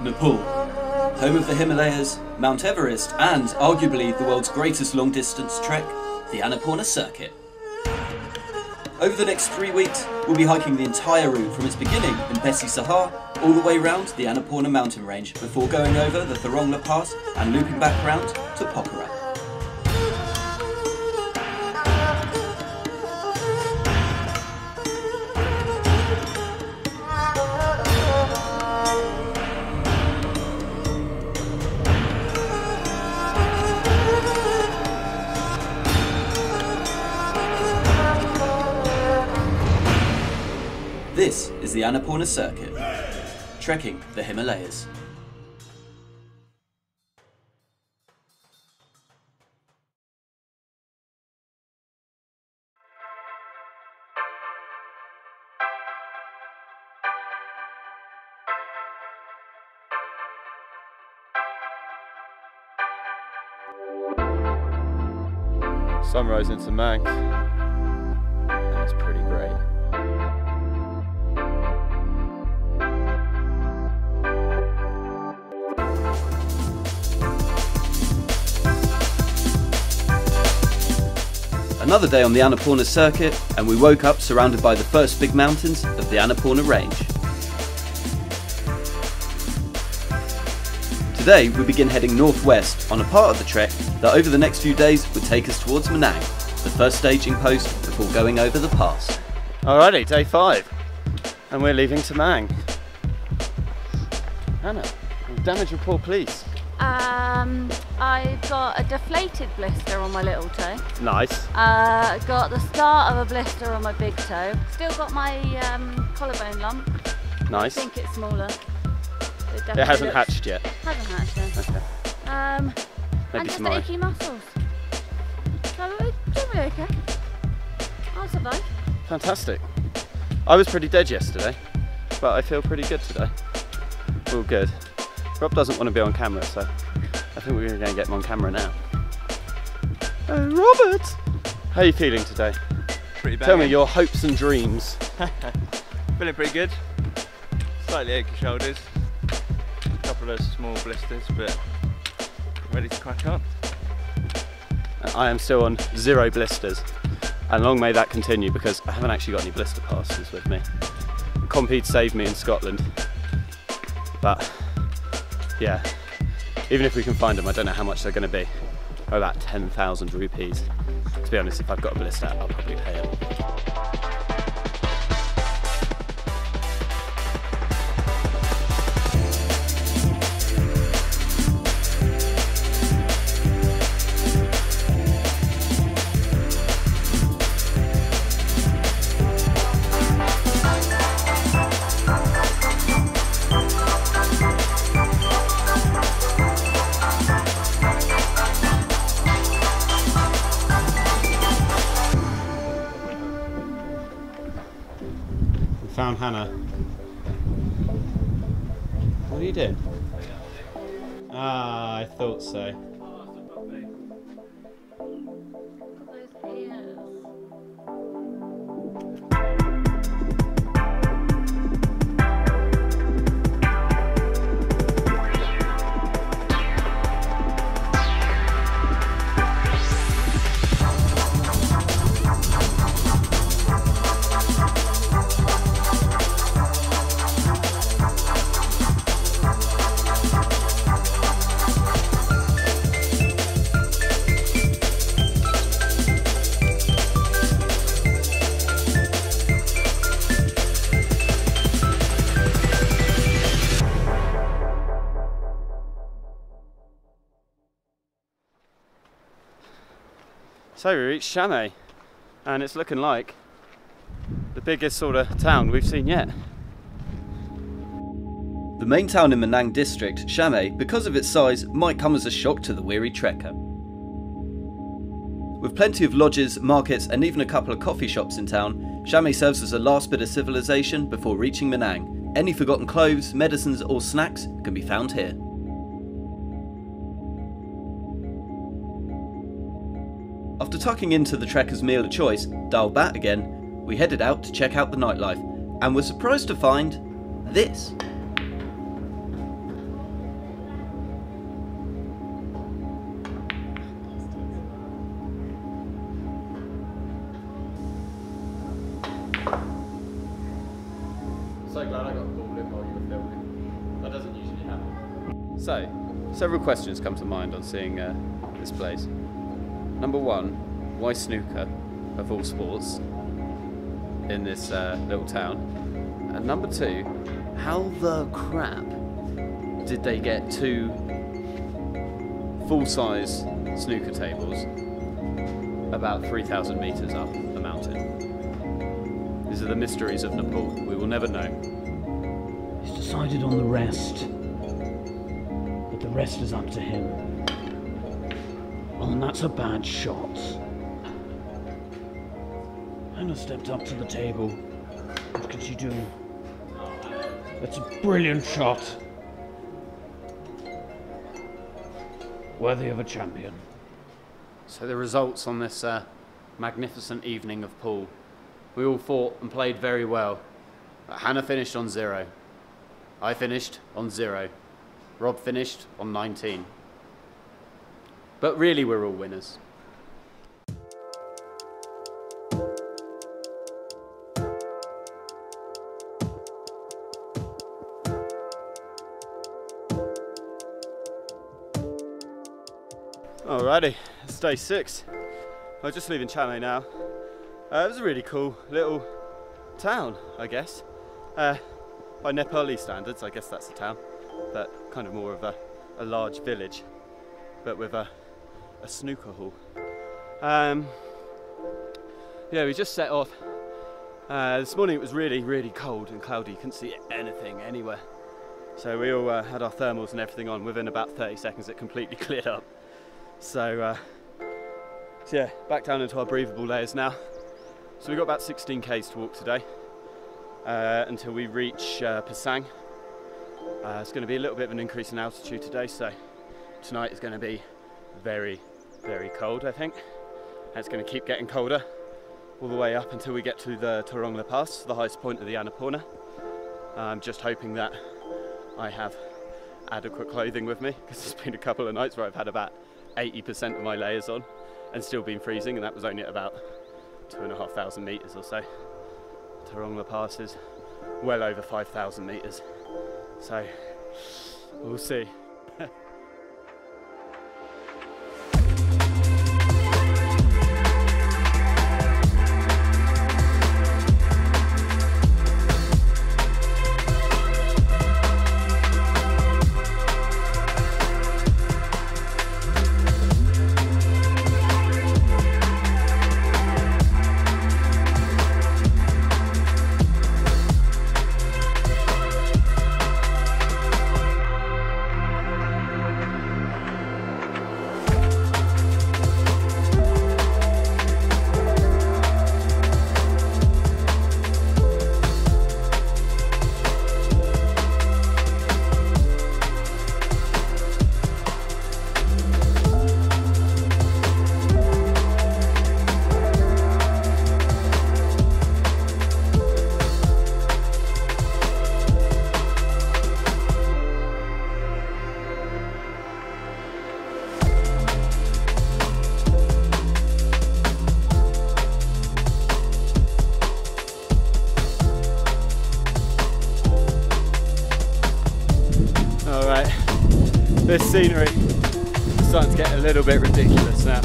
Nepal, home of the Himalayas, Mount Everest, and arguably the world's greatest long-distance trek, the Annapurna Circuit. Over the next 3 weeks, we'll be hiking the entire route from its beginning in Besisahar all the way round the Annapurna mountain range before going over the Thorong La Pass and looping back round to Pokhara. This is the Annapurna Circuit, trekking the Himalayas. Sunrise in Timang, and it's pretty great. Another day on the Annapurna Circuit, and we woke up surrounded by the first big mountains of the Annapurna range. Today we begin heading northwest on a part of the trek that over the next few days would take us towards Manang, the first staging post before going over the pass. Alrighty, day 5, and we're leaving Timang. Hannah, damage report please. I've got a deflated blister on my little toe. Nice. Got the start of a blister on my big toe. Still got my collarbone lump. Nice. I think it's smaller. It hasn't hatched yet. Hasn't hatched yet. Okay. Maybe and just tomorrow. achy muscles. So it's generally okay. I'll survive. Fantastic. I was pretty dead yesterday, but I feel pretty good today. All good. Rob doesn't want to be on camera, so I think we're going to get him on camera now. Robert! How are you feeling today? Pretty bad. Tell me your hopes and dreams. Feeling pretty good. Slightly achy shoulders. A couple of small blisters, but ready to crack on. I am still on 0 blisters, and long may that continue because I haven't actually got any blister passes with me. Compeed saved me in Scotland, but yeah, even if we can find them, I don't know how much they're going to be. Oh, about 10,000 rupees. To be honest, if I've got a blister, I'll probably pay it. Found Hannah. What are you doing? Ah, I thought so. Those ears. So we reached Chame, and it's looking like the biggest sort of town we've seen yet. The main town in Manang district, Chame, because of its size, might come as a shock to the weary trekker. With plenty of lodges, markets and even a couple of coffee shops in town, Chame serves as a last bit of civilization before reaching Manang. Any forgotten clothes, medicines or snacks can be found here. After tucking into the trekker's meal of choice, Dal Bat again, we headed out to check out the nightlife and were surprised to find this. So glad I got the ball in while you were filming. That doesn't usually happen. So, several questions come to mind on seeing this place. Number one, why snooker of all sports in this little town? And number two, how the crap did they get 2 full-size snooker tables about 3,000 metres up a mountain? These are the mysteries of Nepal. We will never know. He's decided on the rest, but the rest is up to him. Oh, and that's a bad shot. Hannah stepped up to the table. What could she do? That's a brilliant shot. Worthy of a champion. So the results on this magnificent evening of pool. We all fought and played very well. Hannah finished on 0. I finished on 0. Rob finished on 19. But really we're all winners. Alrighty, it's day 6. I'm just leaving Chame now. It was a really cool little town, I guess. By Nepali standards, I guess that's a town, but kind of more of a large village, but with a snooker hall. Yeah, we just set off. This morning it was really, really cold and cloudy. You couldn't see anything anywhere. So we all had our thermals and everything on. Within about 30 seconds it completely cleared up. So yeah, back down into our breathable layers now. So we've got about 16 k's to walk today until we reach Pisang. It's going to be a little bit of an increase in altitude today, so tonight is going to be very, very cold, I think. And it's going to keep getting colder all the way up until we get to the Thorong La Pass, the highest point of the Annapurna. I'm just hoping that I have adequate clothing with me, because there's been a couple of nights where I've had about 80% of my layers on and still been freezing, and that was only at about 2,500 meters or so. Thorong La Pass is well over 5,000 meters, so we'll see. This scenery is starting to get a little bit ridiculous now.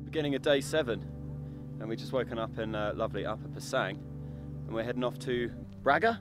Beginning of day 7, and we've just woken up in lovely Upper Pisang, and we're heading off to Braga?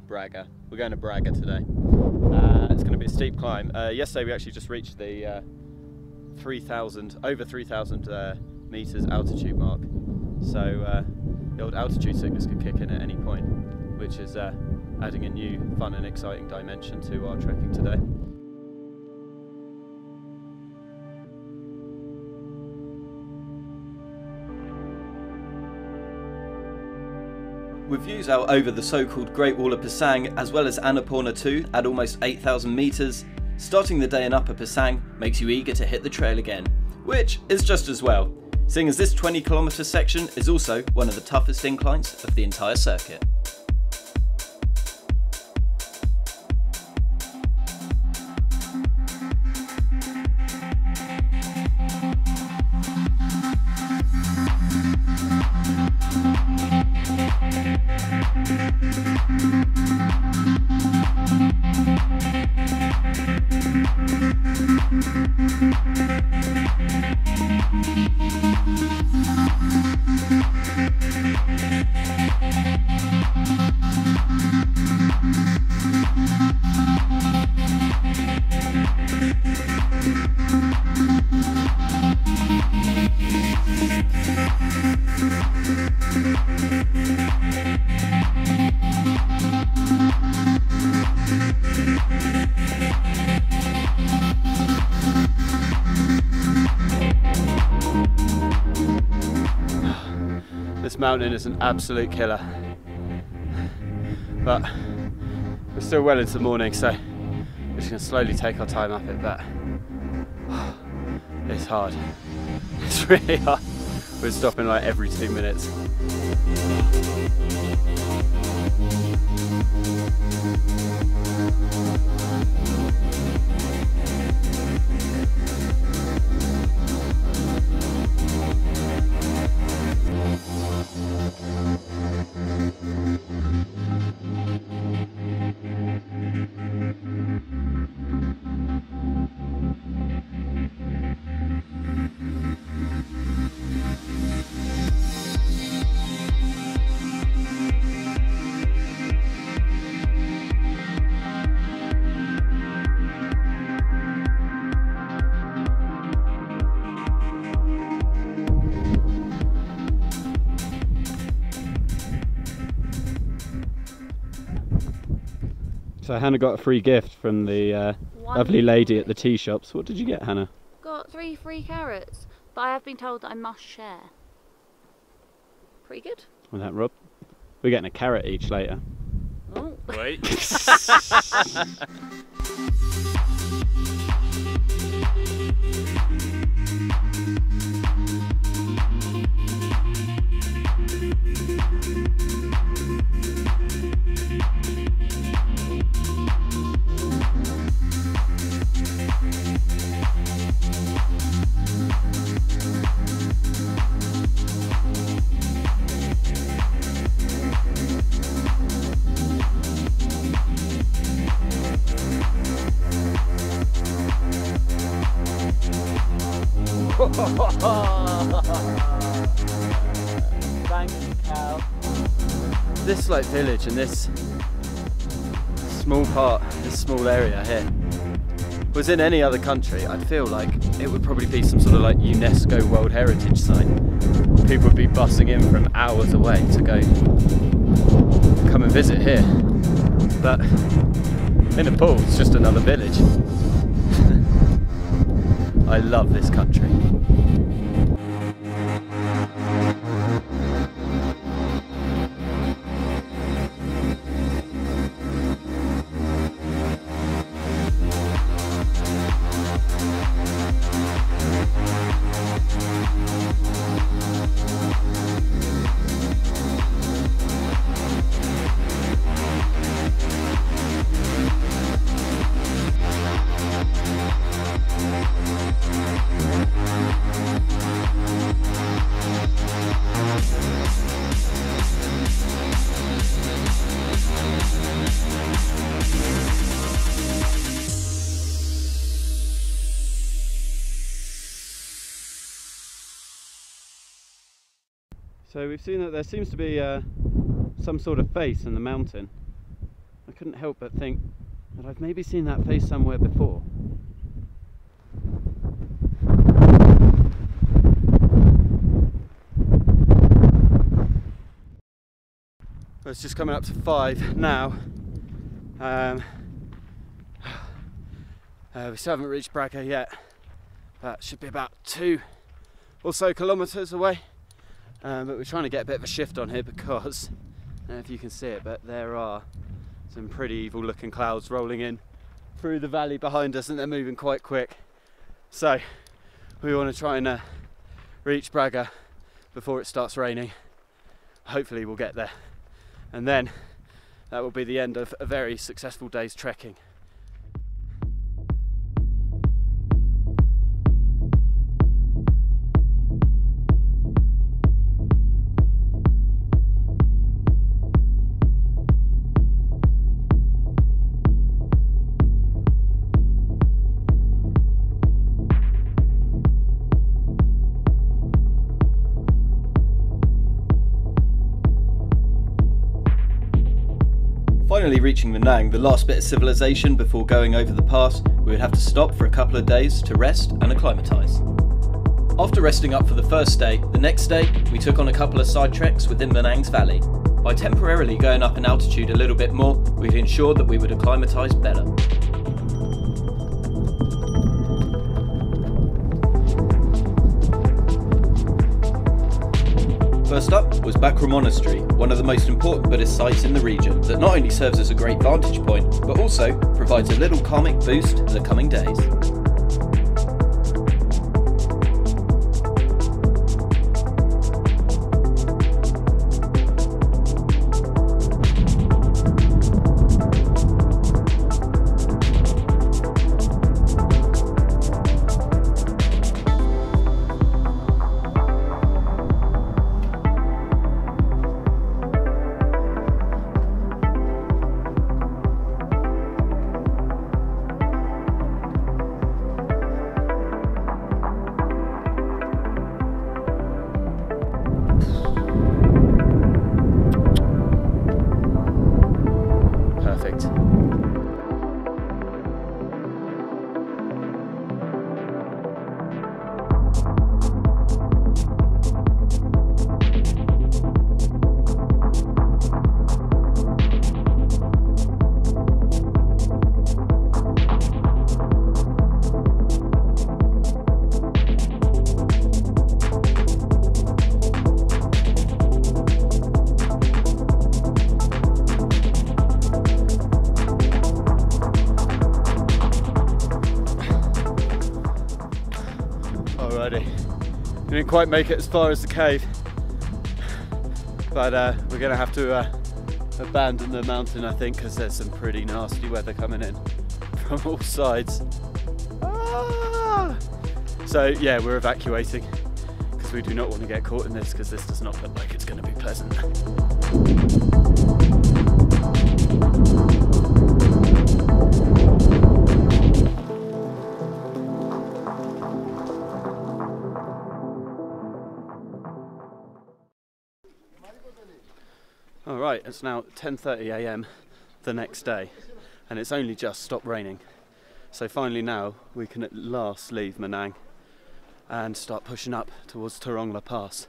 Braga. We're going to Braga today. It's going to be a steep climb. Yesterday we actually just reached the over 3,000 meters altitude mark, so the old altitude sickness could kick in at any point, which is adding a new fun and exciting dimension to our trekking today. With views out over the so-called Great Wall of Pisang as well as Annapurna 2 at almost 8,000 metres, starting the day in Upper Pisang makes you eager to hit the trail again, which is just as well, seeing as this 20km section is also one of the toughest inclines of the entire circuit. This mountain is an absolute killer, but we're still well into the morning, so we're just going to slowly take our time up it, but it's hard. It's really hard. We're stopping like every 2 minutes. So Hannah got a free gift from the lovely lady at the tea shops. What did you get, Hannah? Got 3 free carrots, but I have been told that I must share. Pretty good. With that, Rob? We're getting a carrot each later. Oh. Wait. Thank you, Cal. This like village and this small part, this small area here, was in any other country, I feel like it would probably be some sort of like UNESCO World Heritage Site. People would be bussing in from hours away to go come and visit here. But in Nepal, it's just another village. I love this country. So we've seen that there seems to be some sort of face in the mountain. I couldn't help but think that I've maybe seen that face somewhere before. Well, it's just coming up to 5 now. We still haven't reached Bhakra yet. That should be about 2 or so kilometres away. But we're trying to get a bit of a shift on here because, I don't know if you can see it, but there are some pretty evil looking clouds rolling in through the valley behind us, and they're moving quite quick. So we want to try and reach Bhakra before it starts raining. Hopefully we'll get there, and then that will be the end of a very successful day's trekking. Finally reaching Manang, the last bit of civilization before going over the pass, we would have to stop for a couple of days to rest and acclimatise. After resting up for the first day, the next day we took on a couple of side treks within Manang's valley. By temporarily going up in altitude a little bit more, we'd ensured that we would acclimatise better. First up was Backroom Monastery, one of the most important Buddhist sites in the region that not only serves as a great vantage point, but also provides a little karmic boost for the coming days. We didn't quite make it as far as the cave, but we're going to have to abandon the mountain, I think, because there's some pretty nasty weather coming in from all sides. Ah! So yeah, we're evacuating because we do not want to get caught in this, because this does not look like it's going to be pleasant. Alright, it's now 10:30 AM the next day, and it's only just stopped raining. So finally now we can at last leave Manang and start pushing up towards Thorong La Pass.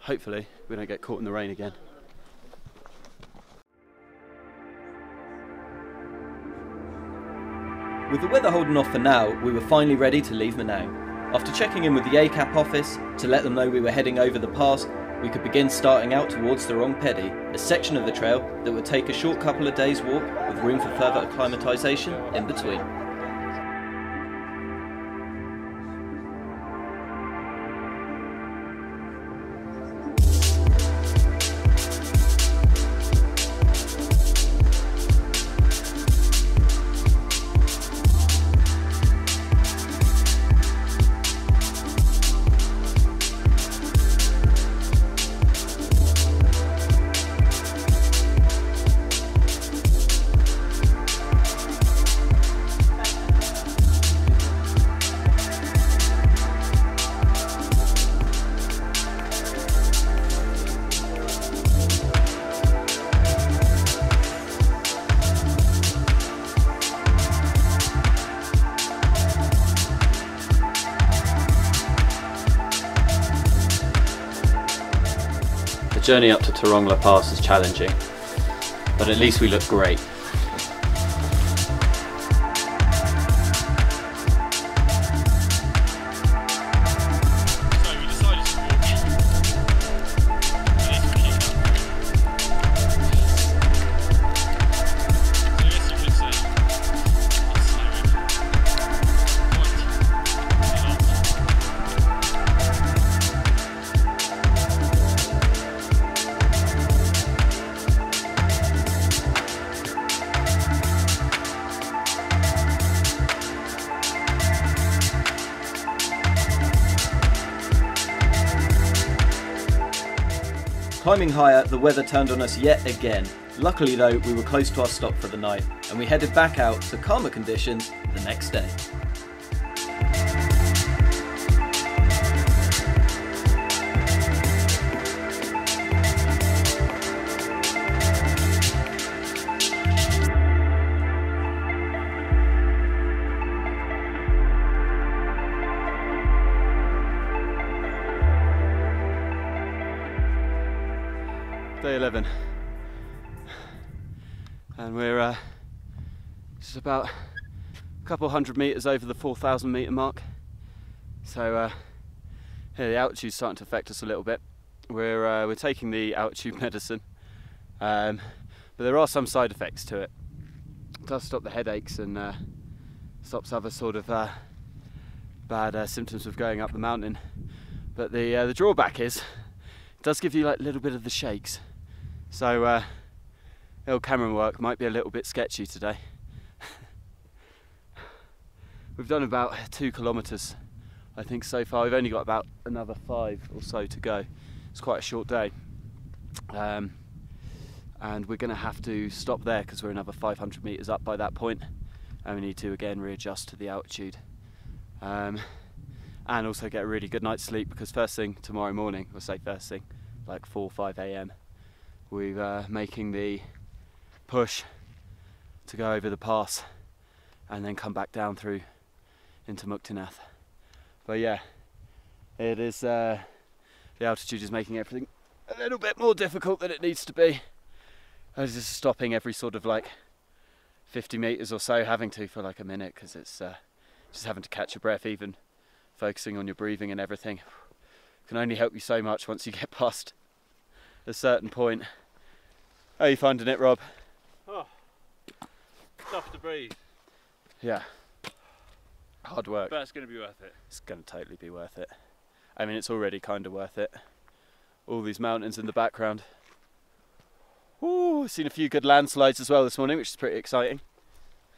Hopefully we don't get caught in the rain again. With the weather holding off for now, we were finally ready to leave Manang. After checking in with the ACAP office to let them know we were heading over the pass, we could begin starting out towards Thorong Pedi, a section of the trail that would take a short couple of days walk with room for further acclimatisation in between. The journey up to Thorong La Pass is challenging. but at least we look great. Climbing higher, the weather turned on us yet again. Luckily though, we were close to our stop for the night, and we headed back out to calmer conditions the next day. Day 11, and we're just about a couple hundred metres over the 4,000 metre mark, so yeah, the altitude's starting to affect us a little bit. We're taking the altitude medicine, but there are some side effects to it. It does stop the headaches and stops other sort of bad symptoms of going up the mountain, but the drawback is it does give you like a little bit of the shakes. So the old camera work might be a little bit sketchy today. We've done about 2 kilometres I think so far. We've only got about another 5 or so to go. It's quite a short day, and we're going to have to stop there because we're another 500 metres up by that point, and we need to again readjust to the altitude, and also get a really good night's sleep, because first thing tomorrow morning, we'll say first thing, like 4 or 5 a.m, we're making the push to go over the pass and then come back down through into Muktinath. But yeah, it is the altitude is making everything a little bit more difficult than it needs to be. I was just stopping every sort of like 50 metres or so, having to for like a minute, because it's just having to catch your breath. Even focusing on your breathing and everything can only help you so much once you get past a certain point. How are you finding it, Rob? Oh, tough to breathe. Yeah, hard work. But it's going to be worth it. It's going to totally be worth it. I mean, it's already kind of worth it. All these mountains in the background. Ooh, I've seen a few good landslides as well this morning, which is pretty exciting.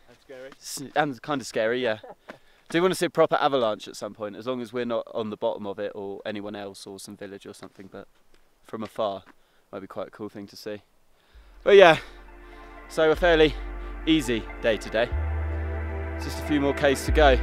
And scary. And kind of scary, yeah. Do you want to see a proper avalanche at some point, as long as we're not on the bottom of it or anyone else or some village or something, but from afar might be quite a cool thing to see. But yeah, so a fairly easy day today. Just a few more k's to go.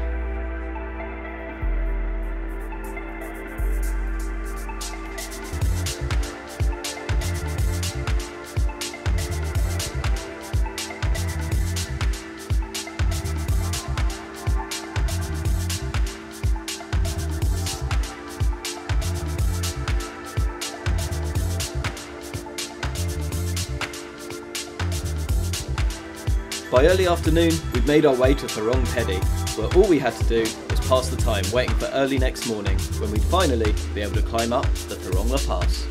By early afternoon, we'd made our way to Thorong Pedi, where all we had to do was pass the time waiting for early next morning, when we'd finally be able to climb up the Thorong La Pass.